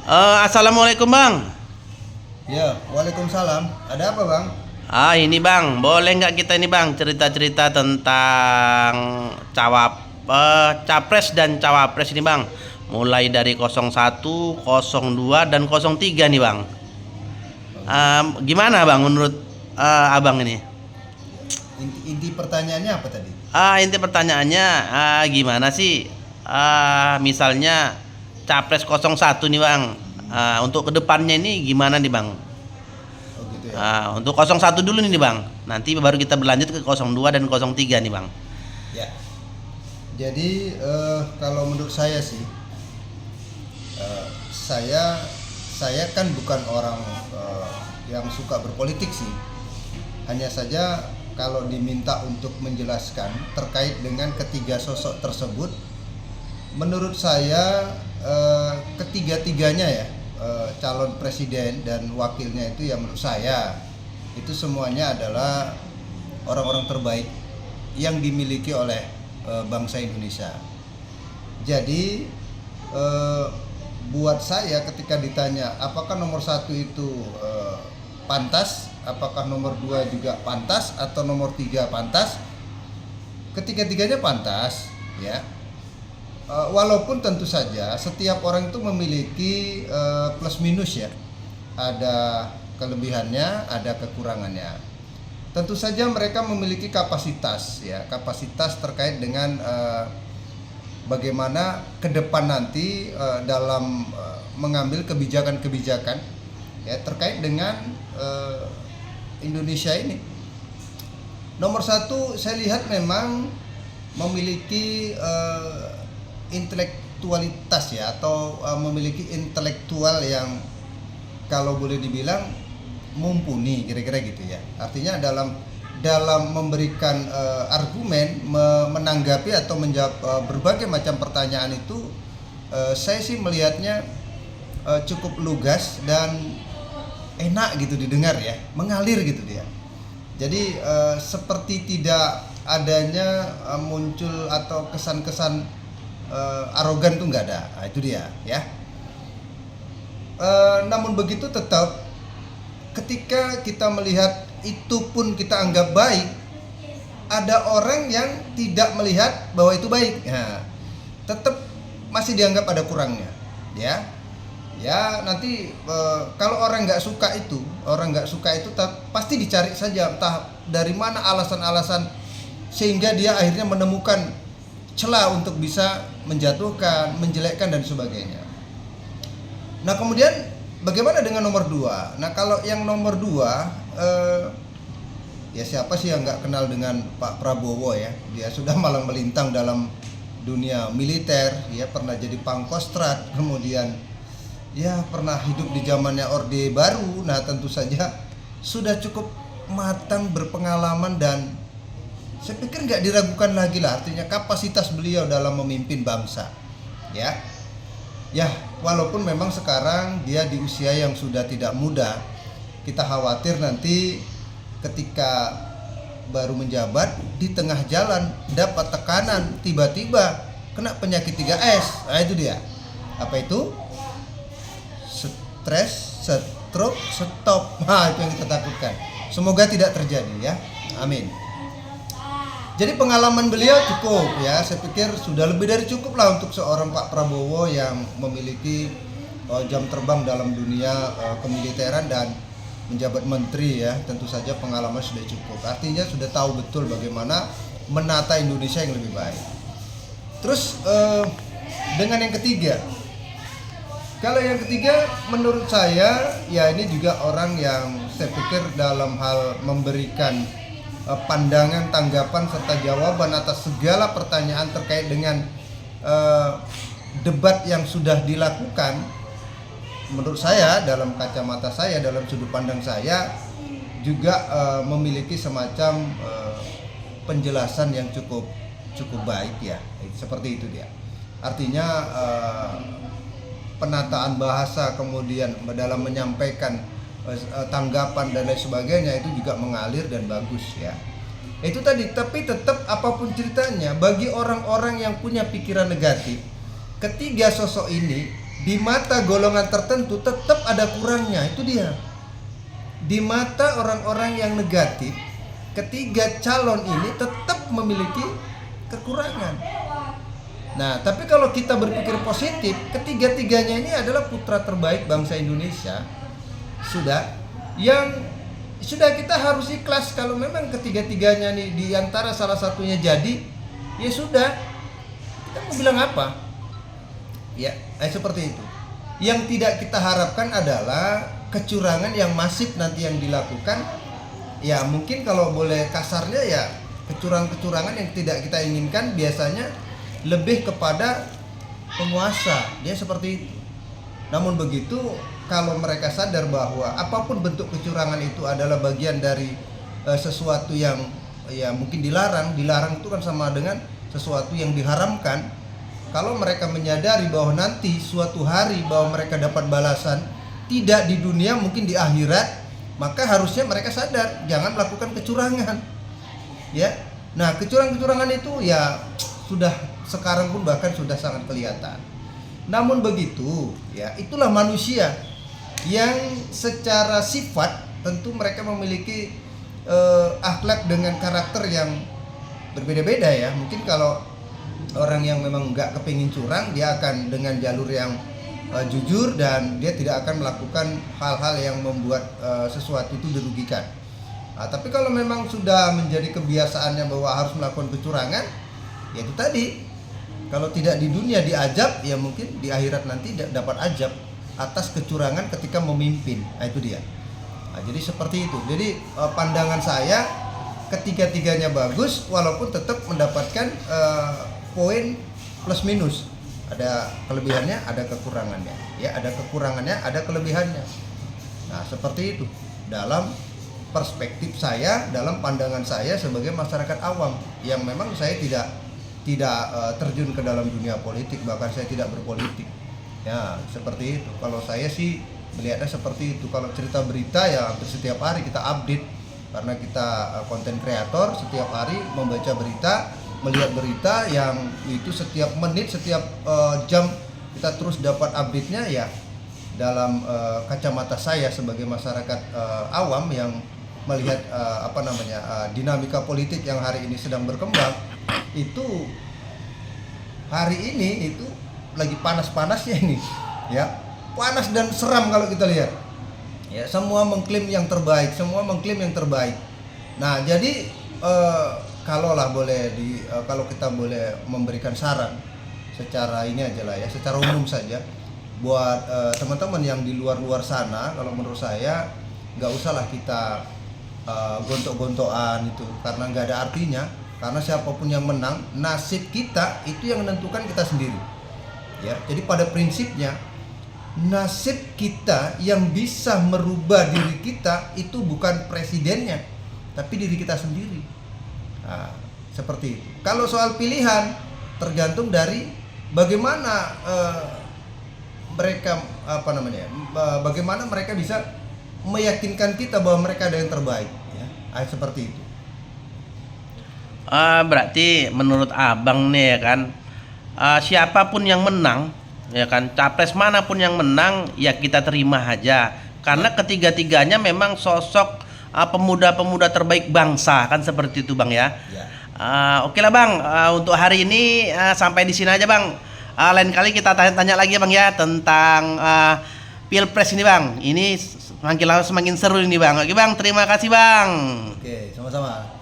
Assalamualaikum bang. Ya, waalaikumsalam. Ada apa, Bang? Ini bang, boleh nggak kita ini bang cerita-cerita tentang capres dan cawapres ini bang. Mulai dari 01, 02 dan 03 nih bang. Oke. Gimana bang menurut abang ini? Inti pertanyaannya apa tadi? Inti pertanyaannya gimana sih? Misalnya capres 01 nih bang. Untuk kedepannya ini gimana nih bang? Oh, gitu ya. Untuk 01 dulu nih bang. Nanti baru kita berlanjut ke 02 dan 03 nih bang. Ya. Jadi kalau menurut saya sih, eh, saya saya kan bukan orang yang suka berpolitik sih. Hanya saja kalau diminta untuk menjelaskan terkait dengan ketiga sosok tersebut, menurut saya ketiga-tiganya ya, calon presiden dan wakilnya itu ya menurut saya itu semuanya adalah orang-orang terbaik yang dimiliki oleh bangsa Indonesia. Jadi buat saya ketika ditanya apakah nomor satu itu pantas, apakah nomor dua juga pantas atau nomor tiga pantas, ketiga-tiganya pantas ya. Walaupun tentu saja setiap orang itu memiliki plus minus ya, ada kelebihannya, ada kekurangannya. Tentu saja mereka memiliki kapasitas ya, kapasitas terkait dengan bagaimana ke depan nanti dalam mengambil kebijakan-kebijakan ya terkait dengan Indonesia ini. Nomor satu saya lihat memang memiliki intelektualitas ya, atau memiliki intelektual yang kalau boleh dibilang mumpuni, kira-kira gitu ya. Artinya dalam memberikan argumen, menanggapi atau menjawab berbagai macam pertanyaan itu, saya sih melihatnya cukup lugas dan enak gitu didengar ya, mengalir gitu dia. Jadi seperti tidak adanya muncul atau kesan-kesan arogan tuh nggak ada. Nah, itu dia ya. Namun begitu tetap ketika kita melihat itu pun kita anggap baik, ada orang yang tidak melihat bahwa itu baik. Nah, tetap masih dianggap ada kurangnya ya. Ya nanti kalau orang nggak suka itu, pasti dicari saja entah dari mana alasan-alasan sehingga dia akhirnya menemukan celah untuk bisa menjatuhkan, menjelekkan dan sebagainya. Nah kemudian bagaimana dengan nomor 2? Nah kalau yang nomor 2 ya siapa sih yang nggak kenal dengan Pak Prabowo ya? Dia sudah malang melintang dalam dunia militer, ya pernah jadi Pangkostrat, kemudian ya pernah hidup di zamannya Orde Baru. Nah tentu saja sudah cukup matang, berpengalaman, dan saya pikir nggak diragukan lagi lah artinya kapasitas beliau dalam memimpin bangsa ya. Ya walaupun memang sekarang dia di usia yang sudah tidak muda, kita khawatir nanti ketika baru menjabat di tengah jalan dapat tekanan, tiba-tiba kena penyakit 3S. Nah itu dia, apa itu? Stres, stroke, stop. Nah itu yang kita takutkan, semoga tidak terjadi ya, amin. Jadi pengalaman beliau cukup ya, saya pikir sudah lebih dari cukup lah untuk seorang Pak Prabowo yang memiliki jam terbang dalam dunia kemiliteran dan menjabat menteri ya. Tentu saja pengalaman sudah cukup, artinya sudah tahu betul bagaimana menata Indonesia yang lebih baik. Terus dengan yang ketiga, kalau yang ketiga menurut saya ya ini juga orang yang saya pikir dalam hal memberikan pandangan, tanggapan, serta jawaban atas segala pertanyaan terkait dengan debat yang sudah dilakukan. Menurut saya, dalam kacamata saya, dalam sudut pandang saya, juga memiliki semacam penjelasan yang cukup baik ya. Seperti itu dia. Artinya penataan bahasa, kemudian dalam menyampaikan tanggapan dan lain sebagainya itu juga mengalir dan bagus ya. Itu tadi, tapi tetap apapun ceritanya, bagi orang-orang yang punya pikiran negatif, ketiga sosok ini di mata golongan tertentu tetap ada kurangnya. Itu dia. Di mata orang-orang yang negatif, ketiga calon ini tetap memiliki kekurangan. Nah, tapi kalau kita berpikir positif, ketiga-tiganya ini adalah putra terbaik bangsa Indonesia. Sudah kita harus ikhlas kalau memang ketiga-tiganya nih di antara salah satunya jadi, ya sudah. Kita mau bilang apa? Ya, seperti itu. Yang tidak kita harapkan adalah kecurangan yang masif nanti yang dilakukan. Ya, mungkin kalau boleh kasarnya ya kecurangan yang tidak kita inginkan biasanya lebih kepada penguasa. Dia seperti itu. Namun begitu, kalau mereka sadar bahwa apapun bentuk kecurangan itu adalah bagian dari sesuatu yang ya mungkin dilarang itu kan sama dengan sesuatu yang diharamkan. Kalau mereka menyadari bahwa nanti suatu hari bahwa mereka dapat balasan tidak di dunia, mungkin di akhirat, maka harusnya mereka sadar jangan melakukan kecurangan. Ya. Nah, kecurangan itu ya sudah sekarang pun bahkan sudah sangat kelihatan. Namun begitu, ya itulah manusia yang secara sifat tentu mereka memiliki akhlak dengan karakter yang berbeda-beda ya. Mungkin kalau orang yang memang nggak kepingin curang, dia akan dengan jalur yang jujur dan dia tidak akan melakukan hal-hal yang membuat sesuatu itu dirugikan. Nah, tapi kalau memang sudah menjadi kebiasaannya bahwa harus melakukan kecurangan, ya itu tadi. Kalau tidak di dunia diajab, ya mungkin di akhirat nanti dapat ajab atas kecurangan ketika memimpin. Nah, itu dia. Nah, jadi seperti itu. Jadi pandangan saya ketiga-tiganya bagus, walaupun tetap mendapatkan poin plus minus. Ada kelebihannya, ada kekurangannya. Ya, ada kekurangannya, ada kelebihannya. Nah, seperti itu. Dalam perspektif saya, dalam pandangan saya sebagai masyarakat awam yang memang saya tidak terjun ke dalam dunia politik, bahkan saya tidak berpolitik. Ya, seperti itu. Kalau saya sih melihatnya seperti itu. Kalau cerita berita ya hampir setiap hari kita update karena kita konten kreator, setiap hari membaca berita, melihat berita yang itu setiap menit, setiap jam kita terus dapat update-nya ya. Dalam kacamata saya sebagai masyarakat awam yang melihat dinamika politik yang hari ini sedang berkembang, itu hari ini itu lagi panas-panasnya ini ya, panas dan seram kalau kita lihat ya. Semua mengklaim yang terbaik, Nah, jadi kalau kita boleh memberikan saran secara ini aja lah ya, secara umum saja buat teman-teman yang di luar sana, kalau menurut saya nggak usahlah kita gontok-gontokan itu, karena nggak ada artinya. Karena siapapun yang menang, nasib kita itu yang menentukan kita sendiri. Ya, jadi pada prinsipnya nasib kita yang bisa merubah diri kita itu bukan presidennya, tapi diri kita sendiri. Nah, seperti itu. Kalau soal pilihan tergantung dari bagaimana bagaimana mereka bisa meyakinkan kita bahwa mereka ada yang terbaik. Ya, seperti itu. Berarti menurut abang nih ya kan, siapapun yang menang ya kan, capres manapun yang menang ya kita terima aja, karena ketiga-tiganya memang sosok pemuda-pemuda terbaik bangsa kan, seperti itu bang ya. Oke lah bang, untuk hari ini sampai di sini aja bang. Lain kali kita tanya-tanya lagi ya bang ya tentang pilpres ini bang. Ini semakin lama semakin seru ini bang. Oke bang, terima kasih bang. Oke, sama-sama.